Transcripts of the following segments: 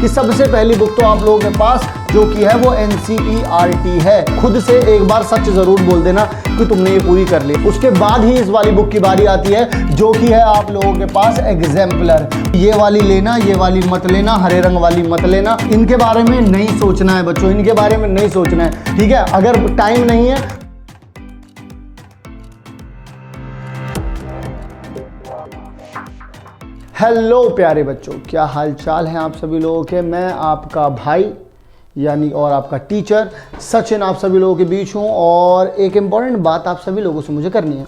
कि सबसे पहली बुक तो आप लोगों के पास जो कि है वो NCERT है। खुद से एक बार सच जरूर बोल देना कि तुमने ये पूरी कर ली। उसके बाद ही इस वाली बुक की बारी आती है जो कि है आप लोगों के पास एग्जाम्पलर। ये वाली लेना, ये वाली मत लेना, हरे रंग वाली मत लेना। इनके बारे में नहीं सोचना है बच्चों, इनके बारे में नहीं सोचना है, ठीक है। अगर टाइम नहीं है हेलो प्यारे बच्चों, क्या हाल चाल है आप सभी लोगों के। मैं आपका भाई यानी और आपका टीचर सचिन आप सभी लोगों के बीच हूँ और एक इम्पॉर्टेंट बात आप सभी लोगों से मुझे करनी है,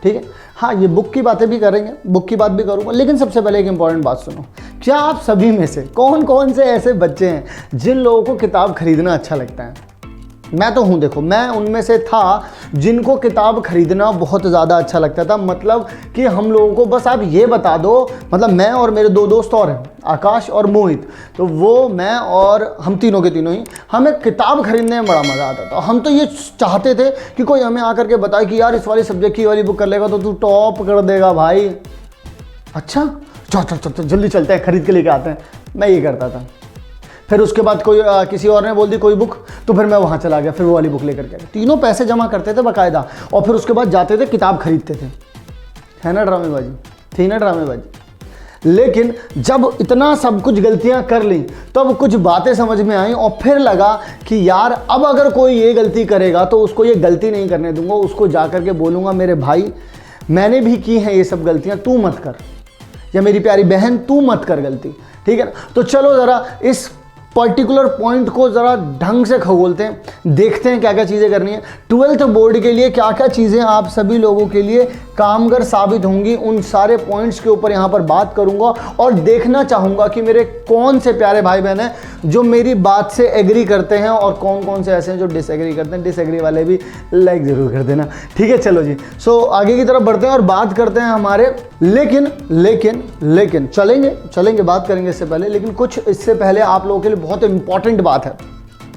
ठीक है। हाँ, ये बुक की बातें भी करेंगे, बुक की बात भी करूँगा, लेकिन सबसे पहले एक इम्पॉर्टेंट बात सुनो। क्या आप सभी में से कौन कौन से ऐसे बच्चे हैं जिन लोगों को किताब खरीदना अच्छा लगता है? मैं तो हूँ, देखो मैं उनमें से था जिनको किताब खरीदना बहुत ज़्यादा अच्छा लगता था। मतलब कि हम लोगों को बस आप ये बता दो, मतलब मैं और मेरे दो दोस्त और हैं, आकाश और मोहित, तो वो मैं और हम तीनों के तीनों ही हमें किताब खरीदने में बड़ा मज़ा आता था। हम तो ये चाहते थे कि कोई हमें आकर के बताए कि यार इस वाली सब्जेक्ट की वाली बुक कर लेगा तो तू टॉप कर देगा भाई। अच्छा चल जल्दी चलते हैं, खरीद के लेके आते हैं। मैं ये करता था। फिर उसके बाद कोई किसी और ने बोल दी कोई बुक, तो फिर मैं वहाँ चला गया, फिर वो वाली बुक लेकर के तीनों पैसे जमा करते थे बाकायदा, और फिर उसके बाद जाते थे किताब खरीदते थे। है ना ड्रामेबाजी, थी ना ड्रामेबाजी। लेकिन जब इतना सब कुछ गलतियाँ कर ली तब कुछ बातें समझ में आई और फिर लगा कि यार अब अगर कोई ये गलती करेगा तो उसको ये गलती नहीं करने दूंगा। उसको जा कर के बोलूँगा मेरे भाई मैंने भी की हैं ये सब गलतियाँ, तू मत कर, या मेरी प्यारी बहन तू मत कर गलती, ठीक है ना। तो चलो ज़रा इस पर्टिकुलर पॉइंट को ज़रा ढंग से खगोलते हैं, देखते हैं क्या क्या चीज़ें करनी है। 12th बोर्ड के लिए क्या क्या चीज़ें आप सभी लोगों के लिए कामगर साबित होंगी, उन सारे पॉइंट्स के ऊपर यहाँ पर बात करूँगा और देखना चाहूँगा कि मेरे कौन से प्यारे भाई बहन हैं जो मेरी बात से एग्री करते हैं और कौन कौन से ऐसे हैं जो डिसएग्री करते हैं। डिसएग्री वाले भी लाइक ज़रूर कर देना, ठीक है। चलो जी, सो आगे की तरफ बढ़ते हैं और बात करते हैं हमारे लेकिन चलेंगे बात करेंगे इससे पहले, लेकिन कुछ इससे पहले आप लोगों के लिए बहुत इंपॉर्टेंट बात है।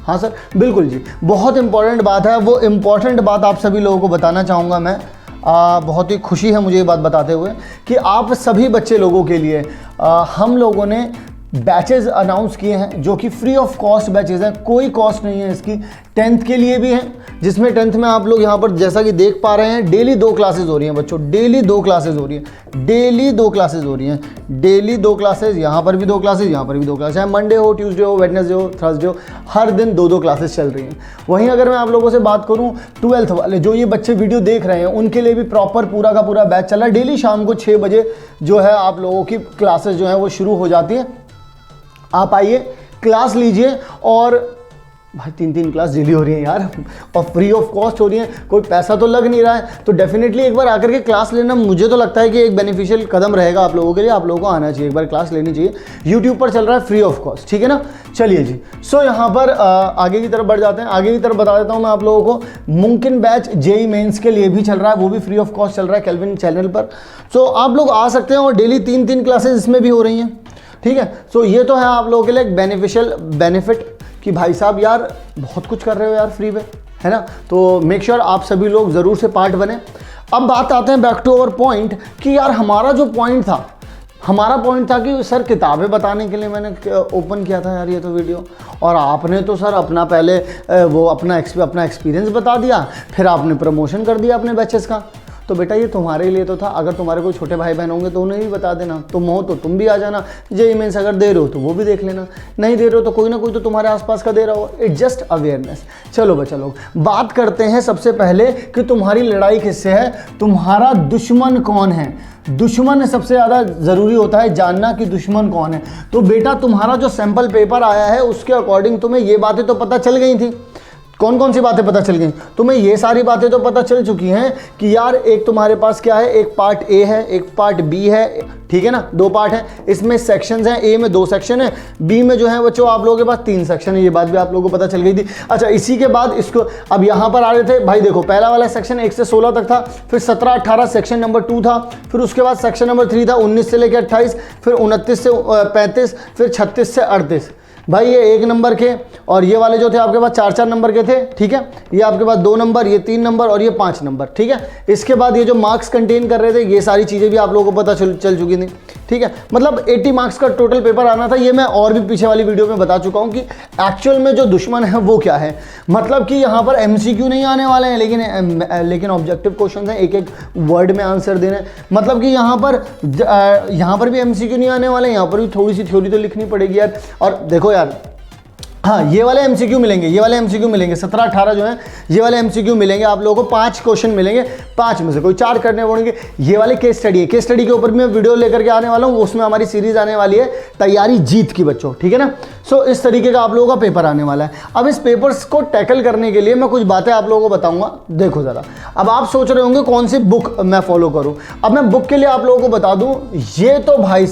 हाँ सर, बिल्कुल जी, बहुत इंपॉर्टेंट बात है। वो इंपॉर्टेंट बात आप सभी लोगों को बताना चाहूँगा मैं। बहुत ही खुशी है मुझे ये बात बताते हुए कि आप सभी बच्चे लोगों के लिए हम लोगों ने बैचेस अनाउंस किए हैं जो कि फ्री ऑफ कॉस्ट बैचेस हैं, कोई कॉस्ट नहीं है इसकी। 10th के लिए भी हैं, जिसमें 10th में आप लोग यहाँ पर जैसा कि देख पा रहे हैं डेली 2 क्लासेज हो रही हैं बच्चों, डेली 2 क्लासेज हो रही हैं, डेली 2 क्लासेज हो रही हैं, डेली 2 क्लासेज, यहाँ पर भी 2 क्लासेज, यहाँ पर भी 2 क्लासेज, चाहे मंडे हो, ट्यूसडे हो, वेडनेसडे हो, थर्सडे हो, हर दिन 2 क्लासेज चल रही हैं। वहीं अगर मैं आप लोगों से बात करूँ 12th वाले जो ये बच्चे वीडियो देख रहे हैं उनके लिए भी प्रॉपर पूरा का पूरा बैच चल रहा है। डेली शाम को 6 बजे जो है आप लोगों की क्लासेज जो है वो शुरू हो जाती है। आप आइए, क्लास लीजिए, और भाई 3 क्लास डेली हो रही है यार और फ्री ऑफ कॉस्ट हो रही है, कोई पैसा तो लग नहीं रहा है, तो डेफिनेटली एक बार आकर के क्लास लेना मुझे तो लगता है कि एक बेनिफिशियल कदम रहेगा आप लोगों के लिए। आप लोगों को आना चाहिए, एक बार क्लास लेनी चाहिए। यूट्यूब पर चल रहा है फ्री ऑफ कॉस्ट, ठीक है ना। चलिए जी, सो यहाँ पर आगे की तरफ बढ़ जाते हैं। आगे की तरफ बता देता हूँ मैं आप लोगों को, मुमकिन बैच जेई मेंस के लिए भी चल रहा है, वो भी फ्री ऑफ कॉस्ट चल रहा है केल्विन चैनल पर। सो आप लोग आ सकते हैं और डेली 3 क्लासेज इसमें भी हो रही हैं, ठीक है। सो ये तो है आप लोगों के लिए एक बेनिफिशियल बेनिफिट कि भाई साहब यार बहुत कुछ कर रहे हो यार फ्री में, है ना। तो मेक श्योर आप सभी लोग ज़रूर से पार्ट बने। अब बात आते हैं बैक टू अवर पॉइंट कि यार हमारा जो पॉइंट था, हमारा पॉइंट था कि सर किताबें बताने के लिए मैंने ओपन किया था यार ये तो वीडियो, और आपने तो सर अपना पहले वो अपना एक्सपीरियंस बता दिया, फिर आपने प्रमोशन कर दिया अपने बैचेस का। तो बेटा ये तुम्हारे लिए तो था, अगर तुम्हारे कोई छोटे भाई बहन होंगे तो उन्हें भी बता देना, तुम हो तो तुम भी आ जाना। जेईई मेंस अगर दे रहे हो तो वो भी देख लेना, नहीं दे रहे हो तो कोई ना कोई तो तुम्हारे आसपास का दे रहा हो। It's just awareness. चलो बच्चा लोग बात करते हैं सबसे पहले कि तुम्हारी लड़ाई किससे है, तुम्हारा दुश्मन कौन है। दुश्मन सबसे ज़्यादा ज़रूरी होता है जानना कि दुश्मन कौन है। तो बेटा तुम्हारा जो सैम्पल पेपर आया है उसके अकॉर्डिंग तुम्हें ये बातें तो पता चल गई थी। कौन कौन सी बातें पता चल गई तुम्हें? ये सारी बातें तो पता चल चुकी हैं कि यार एक तुम्हारे पास क्या है, एक पार्ट ए है, एक पार्ट बी है, ठीक है ना, 2 पार्ट हैं। इसमें सेक्शंस हैं, ए में 2 सेक्शन है, बी में जो है बच्चों आप लोगों के पास 3 सेक्शन है। ये बात भी आप लोगों को पता चल गई थी। अच्छा, इसी के बाद इसको अब यहाँ पर आ रहे थे भाई, देखो पहला वाला सेक्शन 1 से 16 तक था, फिर 17-18 सेक्शन नंबर 2 था, फिर उसके बाद सेक्शन नंबर 3 था 19 से लेकर 28, फिर 29 से 35, फिर 36 से 38। भाई ये 1 नंबर के और ये वाले जो थे आपके पास 4-4 नंबर के थे, ठीक है। ये आपके पास 2 नंबर, ये 3 नंबर और ये 5 नंबर, ठीक है। इसके बाद ये जो मार्क्स कंटेन कर रहे थे, ये सारी चीज़ें भी आप लोगों को पता चल चुकी थी, ठीक है। मतलब 80 मार्क्स का टोटल पेपर आना था। ये मैं और भी पीछे वाली वीडियो में बता चुका हूँ कि एक्चुअल में जो दुश्मन है वो क्या है। मतलब कि यहाँ पर MCQ नहीं आने वाले हैं, लेकिन ऑब्जेक्टिव क्वेश्चन हैं, एक एक वर्ड में आंसर देने। मतलब कि यहाँ पर भी MCQ नहीं आने वाले, यहाँ पर भी थोड़ी सी थ्योरी तो लिखनी पड़ेगी यार। और देखो यार, हाँ ये वाले MCQ मिलेंगे, ये वाले MCQ मिलेंगे 17-18 जो हैं, ये वाले MCQ मिलेंगे आप लोगों को। 5 क्वेश्चन मिलेंगे, 5 में से कोई 4 करने पड़ेंगे। ये वाले केस स्टडी है, केस स्टडी के ऊपर मैं वीडियो लेकर के आने वाला हूँ, उसमें हमारी सीरीज आने वाली है तैयारी जीत की बच्चों, ठीक है ना। सो इस तरीके का आप लोगों का पेपर आने वाला है। अब इस पेपर्स को टैकल करने के लिए मैं कुछ बातें आप लोगों को बताऊंगा। देखो ज़रा, अब आप सोच रहे होंगे कौन सी बुक मैं फॉलो करूँ। अब मैं बुक के लिए आप लोगों को बता दूँ, ये तो भाई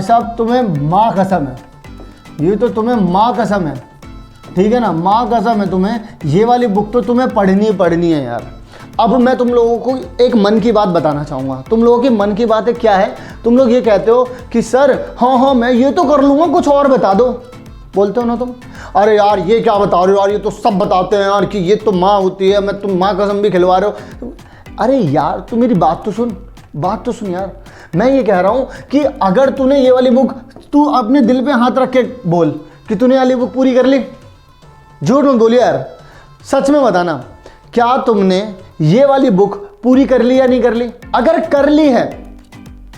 साहब तुम्हें माँ कसम है, ये तो तुम्हें माँ कसम है, ठीक है ना, माँ कसम है तुम्हें, ये वाली बुक तो तुम्हें पढ़नी है यार। अब मैं तुम लोगों को एक मन की बात बताना चाहूँगा। तुम लोगों की मन की बात है क्या है? तुम लोग ये कहते हो कि सर हाँ मैं ये तो कर लूँगा, कुछ और बता दो, बोलते हो ना तुम। अरे यार ये क्या बता रहे हो यार, ये तो सब बताते हैं यार कि ये तो माँ होती है, मैं तुम माँ कसम भी खिलवा रहे हो। अरे यार तू मेरी बात तो सुन यार। मैं ये कह रहा हूँ कि अगर तूने ये वाली बुक, तू अपने दिल पे हाथ रख के बोल कि तूने ये वाली बुक पूरी कर ली। झूठ मत बोलिए यार, सच में बताना, क्या तुमने ये वाली बुक पूरी कर ली या नहीं कर ली? अगर कर ली है,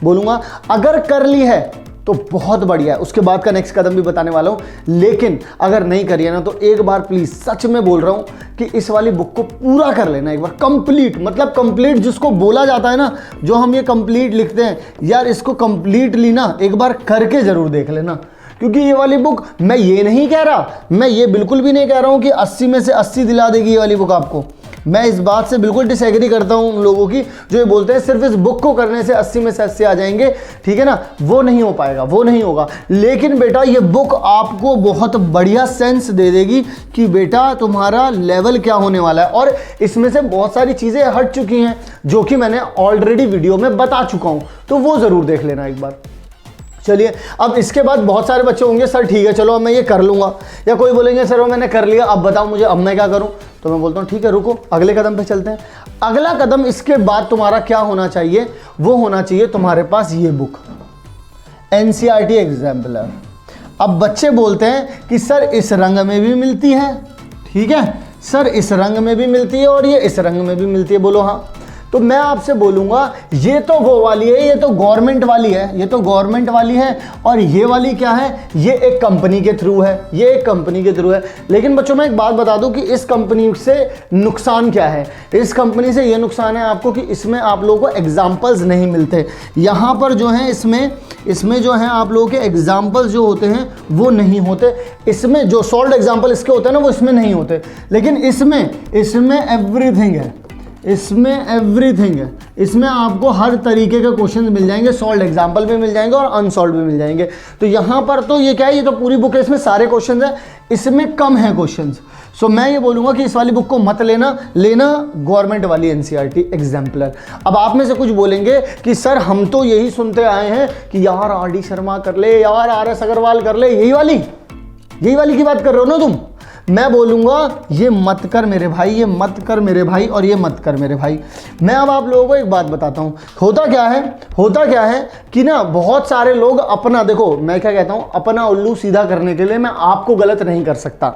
बोलूँगा अगर कर ली है तो बहुत बढ़िया है, उसके बाद का नेक्स्ट कदम भी बताने वाला हूँ। लेकिन अगर नहीं करिए ना, तो एक बार प्लीज़, सच में बोल रहा हूँ कि इस वाली बुक को पूरा कर लेना एक बार, कंप्लीट। मतलब कंप्लीट जिसको बोला जाता है ना, जो हम ये कंप्लीट लिखते हैं यार, इसको कंप्लीटली ना एक बार करके ज़रूर देख लेना। क्योंकि ये वाली बुक, मैं ये नहीं कह रहा, मैं ये बिल्कुल भी नहीं कह रहा हूँ कि 80 में से 80 दिला देगी ये वाली बुक आपको। मैं इस बात से बिल्कुल डिसएग्री करता हूँ उन लोगों की जो ये बोलते हैं सिर्फ इस बुक को करने से 80 में से 80 आ जाएंगे, ठीक है ना। वो नहीं हो पाएगा, वो नहीं होगा। लेकिन बेटा ये बुक आपको बहुत बढ़िया सेंस दे देगी कि बेटा तुम्हारा लेवल क्या होने वाला है। और इसमें से बहुत सारी चीज़ें हट चुकी हैं जो कि मैंने ऑलरेडी वीडियो में बता चुका हूँ, तो वो ज़रूर देख लेना एक बार। चलिए, अब इसके बाद बहुत सारे बच्चे होंगे सर ठीक है चलो अब मैं ये कर लूँगा, या कोई बोलेंगे सर वो मैंने कर लिया अब बताओ मुझे अब मैं क्या करूँ। तो मैं बोलता हूँ ठीक है रुको, अगले कदम पे चलते हैं। अगला कदम इसके बाद तुम्हारा क्या होना चाहिए? वो होना चाहिए तुम्हारे पास ये बुक NCERT एग्जाम्पलर। अब बच्चे बोलते हैं कि सर इस रंग में भी मिलती है, ठीक है सर इस रंग में भी मिलती है और ये इस रंग में भी मिलती है, बोलो हाँ। तो मैं आपसे बोलूँगा ये तो वो वाली है, ये तो गवर्नमेंट वाली है, ये तो गवर्नमेंट वाली है, और ये वाली क्या है? ये एक कंपनी के थ्रू है, ये एक कंपनी के थ्रू है। लेकिन बच्चों मैं एक बात बता दूं कि इस कंपनी से नुकसान क्या है। इस कंपनी से ये नुकसान है आपको कि इसमें आप लोगों को एग्जाम्पल्स नहीं मिलते। यहाँ पर जो है इसमें जो है आप लोगों के एग्जाम्पल्स जो होते हैं वो नहीं होते। इसमें जो सॉल्व एग्जाम्पल इसके होते हैं ना वो इसमें नहीं होते, लेकिन इसमें एवरीथिंग है, इसमें एवरीथिंग है। इसमें आपको हर तरीके के क्वेश्चन मिल जाएंगे, सॉल्व एग्जाम्पल भी मिल जाएंगे और अनसॉल्व भी मिल जाएंगे। तो यहाँ पर तो ये क्या है, ये तो पूरी बुक है, इसमें सारे क्वेश्चन हैं, इसमें कम है क्वेश्चंस। सो मैं ये बोलूँगा कि इस वाली बुक को मत लेना गवर्नमेंट वाली NCERT एग्जाम्पलर। अब आप में से कुछ बोलेंगे कि सर हम तो यही सुनते आए हैं कि यार RD शर्मा कर ले, यार RS अग्रवाल कर ले, यही वाली की बात कर रहे हो ना तुम। मैं बोलूँगा ये मत कर मेरे भाई, ये मत कर मेरे भाई, और ये मत कर मेरे भाई। मैं अब आप लोगों को एक बात बताता हूँ। होता क्या है कि ना बहुत सारे लोग अपना, देखो मैं क्या कहता हूँ, अपना उल्लू सीधा करने के लिए मैं आपको गलत नहीं कर सकता।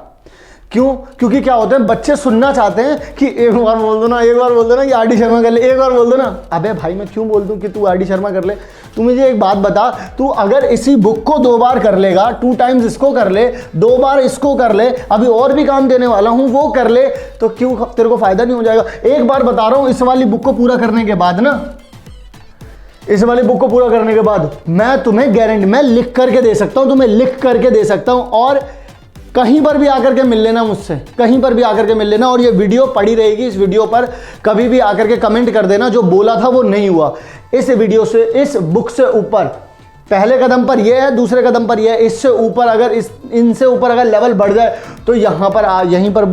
क्यों? क्योंकि क्या होता है, बच्चे सुनना चाहते हैं कि एक बार बोल दो ना कि RD शर्मा कर ले, एक बार बोल दो ना। अबे भाई मैं क्यों बोल दूं कि तू RD शर्मा कर ले? तू मुझे एक बात बता, तू अगर इसी बुक को 2 बार कर लेगा, 2 टाइम्स इसको कर ले, 2 बार इसको कर ले, अभी और भी काम देने वाला हूं वो कर ले, तो क्यों तेरे को फायदा नहीं हो जाएगा? एक बार बता रहा हूं, इस वाली बुक को पूरा करने के बाद ना, इस वाली बुक को पूरा करने के बाद मैं तुम्हें गारंटी, मैं लिख करके दे सकता हूं, तुम्हें लिख करके दे सकता हूं, और कहीं पर भी आकर के मिल लेना मुझसे, कहीं पर भी आकर के मिल लेना, और ये वीडियो पड़ी रहेगी। इस वीडियो पर कभी भी आकर के कमेंट कर देना जो बोला था वो नहीं हुआ। इस वीडियो से, इस बुक से ऊपर पहले कदम पर ये है, दूसरे कदम पर ये है, इससे ऊपर अगर इनसे ऊपर अगर लेवल बढ़ जाए तो यहाँ पर यहीं पर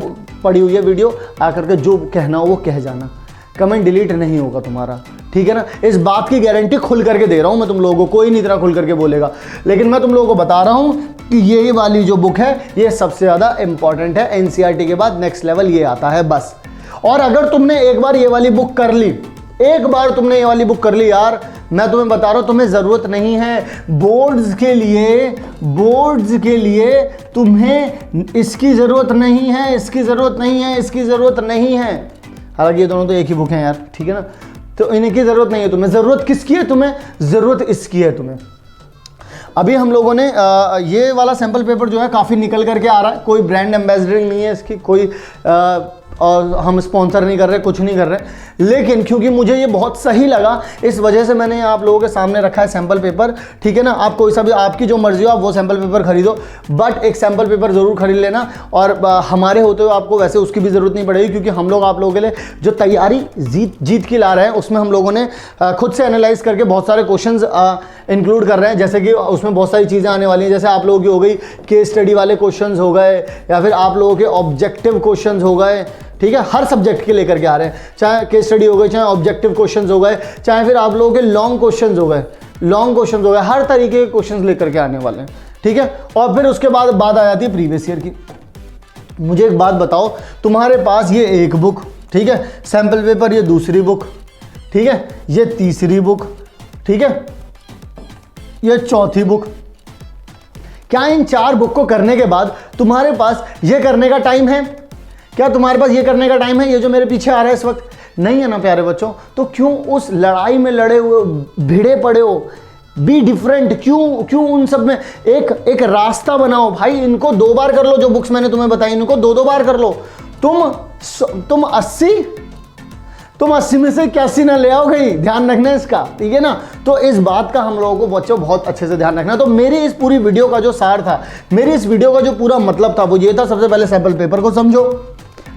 पड़ी हुई है वीडियो, आकर के जो कहना हो वो कह जाना, कमेंट डिलीट नहीं होगा तुम्हारा, ठीक है ना। इस बात की गारंटी खुल करके दे रहा हूं मैं तुम लोगों को, कोई नहीं इतना खुल करके बोलेगा, लेकिन मैं तुम लोगों को बता रहा हूं कि ये वाली जो बुक है ये सबसे ज़्यादा इंपॉर्टेंट है। एनसीईआरटी के बाद नेक्स्ट लेवल ये आता है बस। और अगर तुमने एक बार ये वाली बुक कर ली, एक बार तुमने ये वाली बुक कर ली यार, मैं तुम्हें बता रहा हूं तुम्हें ज़रूरत नहीं है बोर्ड्स के लिए तुम्हें इसकी ज़रूरत नहीं है, इसकी ज़रूरत नहीं है, इसकी ज़रूरत नहीं है। हालांकि ये दोनों तो एक ही बुक है यार, ठीक है ना, तो इनकी ज़रूरत नहीं है तुम्हें। ज़रूरत किसकी है तुम्हें? ज़रूरत इसकी है तुम्हें। अभी हम लोगों ने ये वाला सैम्पल पेपर जो है काफ़ी निकल करके आ रहा है, कोई ब्रांड एम्बेसडरिंग नहीं है इसकी, कोई और हम स्पॉन्सर नहीं कर रहे, कुछ नहीं कर रहे, लेकिन क्योंकि मुझे ये बहुत सही लगा इस वजह से मैंने आप लोगों के सामने रखा है सैम्पल पेपर, ठीक है ना। आप कोई सा भी, आपकी जो मर्जी हो आप वो सैम्पल पेपर खरीदो, बट एक सैम्पल पेपर ज़रूर खरीद लेना। और हमारे होते हुए आपको वैसे उसकी भी ज़रूरत नहीं पड़ेगी, क्योंकि हम लोग आप लोगों के लिए जो तैयारी जीत की ला रहे हैं उसमें हम लोगों ने खुद से एनालाइज करके बहुत सारे क्वेश्चंस इंक्लूड कर रहे हैं, जैसे कि उसमें बहुत सारी चीज़ें आने वाली हैं, जैसे आप लोगों की हो गई केस स्टडी वाले क्वेश्चंस हो गए, या फिर आप लोगों के ऑब्जेक्टिव क्वेश्चंस हो गए, ठीक है, हर सब्जेक्ट के लेकर के आ रहे हैं, चाहे केस स्टडी हो गई, चाहे ऑब्जेक्टिव क्वेश्चंस हो गए, चाहे फिर आप लोगों के लॉन्ग क्वेश्चंस हो गए, हर तरीके के क्वेश्चंस लेकर के आने वाले हैं, ठीक है। और फिर उसके बाद बात आ जाती है प्रीवियस ईयर की। मुझे एक बात बताओ, तुम्हारे पास ये एक बुक, ठीक है, सैम्पल पेपर ये दूसरी बुक, ठीक है, ये तीसरी बुक, ठीक है, ये चौथी बुक। क्या इन 4 बुक को करने के बाद तुम्हारे पास ये करने का टाइम है? क्या तुम्हारे पास ये करने का टाइम है, ये जो मेरे पीछे आ रहा है इस वक्त? नहीं है ना प्यारे बच्चों। तो क्यों उस लड़ाई में लड़े हुए भिड़े पड़े हो? Be different. क्यों उन सब में एक रास्ता बनाओ भाई। इनको 2 बार कर लो, जो बुक्स मैंने तुम्हें बताई इनको 2 बार कर लो। तुम 80 में से 81 ना ले आओ गई, ध्यान रखना है इसका, ठीक है ना। तो इस बात का हम लोगों को बच्चों बहुत अच्छे से ध्यान रखना। तो मेरी इस पूरी वीडियो का जो सार था, मेरी इस वीडियो का जो पूरा मतलब था वो ये था, सबसे पहले सैंपल पेपर को समझो,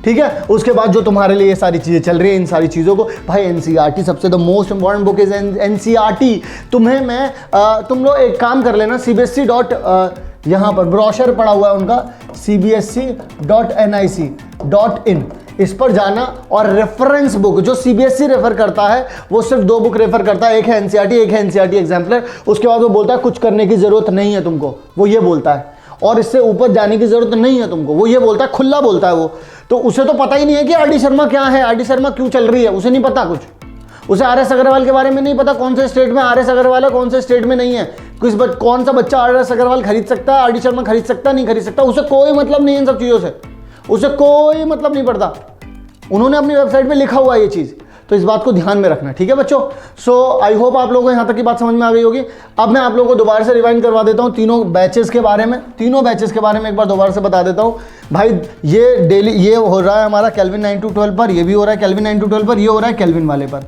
ठीक है। उसके बाद जो तुम्हारे लिए ये सारी चीजें चल रही है, इन सारी चीजों को भाई, एनसीईआरटी सबसे the most important book is NCERT. तुम्हें मैं तुम लोग एक काम कर लेना, CBSE डॉट यहाँ पर ब्रोशर पड़ा हुआ है उनका, CBSE.nic.in, इस पर जाना और रेफरेंस बुक जो CBSE रेफर करता है वो सिर्फ 2 बुक रेफर करता है, एक है एनसीईआरटी, एक है एनसीईआरटी एग्जाम्पलर। उसके बाद वो बोलता है कुछ करने की जरूरत नहीं है तुमको, वो ये बोलता है, और इससे ऊपर जाने की जरूरत नहीं है तुमको, वो ये बोलता है, खुला बोलता है वो। तो उसे तो पता ही नहीं है कि RD शर्मा क्या है, RD शर्मा क्यों चल रही है, उसे नहीं पता कुछ। उसे RS अग्रवाल के बारे में नहीं पता, कौन से स्टेट में RS अग्रवाल है, कौन से स्टेट में नहीं है, कौन सा बच्चा RS अग्रवाल खरीद सकता है, RD शर्मा खरीद सकता है, नहीं खरीद सकता, उसे कोई मतलब नहीं है इन सब चीज़ों से, उसे कोई मतलब नहीं पड़ता। उन्होंने अपनी वेबसाइट पे लिखा हुआ है ये चीज़, तो इस बात को ध्यान में रखना, ठीक है बच्चों। सो आई होप आप लोगों को यहाँ तक की बात समझ में आ गई होगी। अब मैं आप लोगों को दोबारा से रिवाइंड करवा देता हूँ तीनों बैचेस के बारे में एक बार दोबारा से बता देता हूँ भाई। ये डेली ये हो रहा है हमारा केल्विन 9 to 12 पर, ये भी हो रहा है केल्विन 9 to 12 पर, ये हो रहा है केल्विन वाले पर,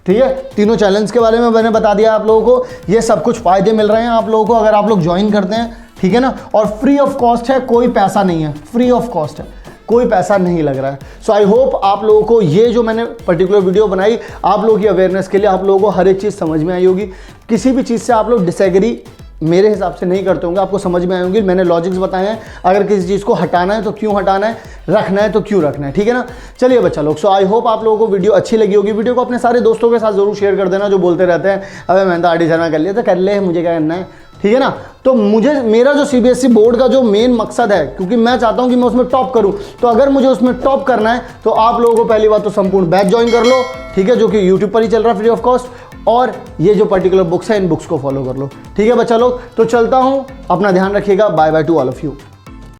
ठीक है। तीनों चैलेंज के बारे में मैंने बता दिया आप लोगों को। ये सब कुछ फायदे मिल रहे हैं आप लोगों को अगर आप लोग ज्वाइन करते हैं, ठीक है ना। और फ्री ऑफ कॉस्ट है, कोई पैसा नहीं है, फ्री ऑफ कॉस्ट है, कोई पैसा नहीं लग रहा है। सो आई होप आप लोगों को ये जो मैंने पर्टिकुलर वीडियो बनाई आप लोगों की अवेयरनेस के लिए, आप लोगों को हर एक चीज़ समझ में आई होगी। किसी भी चीज़ से आप लोग डिसएग्री मेरे हिसाब से नहीं करते होंगे, आपको समझ में आई होंगी। मैंने लॉजिक्स बताए हैं, अगर किसी चीज़ को हटाना है तो क्यों हटाना है, रखना है तो क्यों रखना है, ठीक है ना। चलिए बच्चा लोग, सो आई होप आप लोगों को वीडियो अच्छी लगी होगी। वीडियो को अपने सारे दोस्तों के साथ जरूर शेयर कर देना जो बोलते रहते हैं अबे मैंने तो RD शर्मा कर लिया, तो कर ले, मुझे क्या करना है, ठीक है ना। तो मेरा जो CBSE बोर्ड का जो मेन मकसद है, क्योंकि मैं चाहता हूं कि मैं उसमें टॉप करूं, तो अगर मुझे उसमें टॉप करना है तो आप लोगों को पहली बात तो संपूर्ण बैच ज्वाइन कर लो, ठीक है, जो कि YouTube पर ही चल रहा है फ्री ऑफ कॉस्ट। और ये जो पर्टिकुलर बुक्स है इन बुक्स को फॉलो कर लो, ठीक है बच्चा लोग। तो चलता हूं, अपना ध्यान रखिएगा, bye bye to all of you.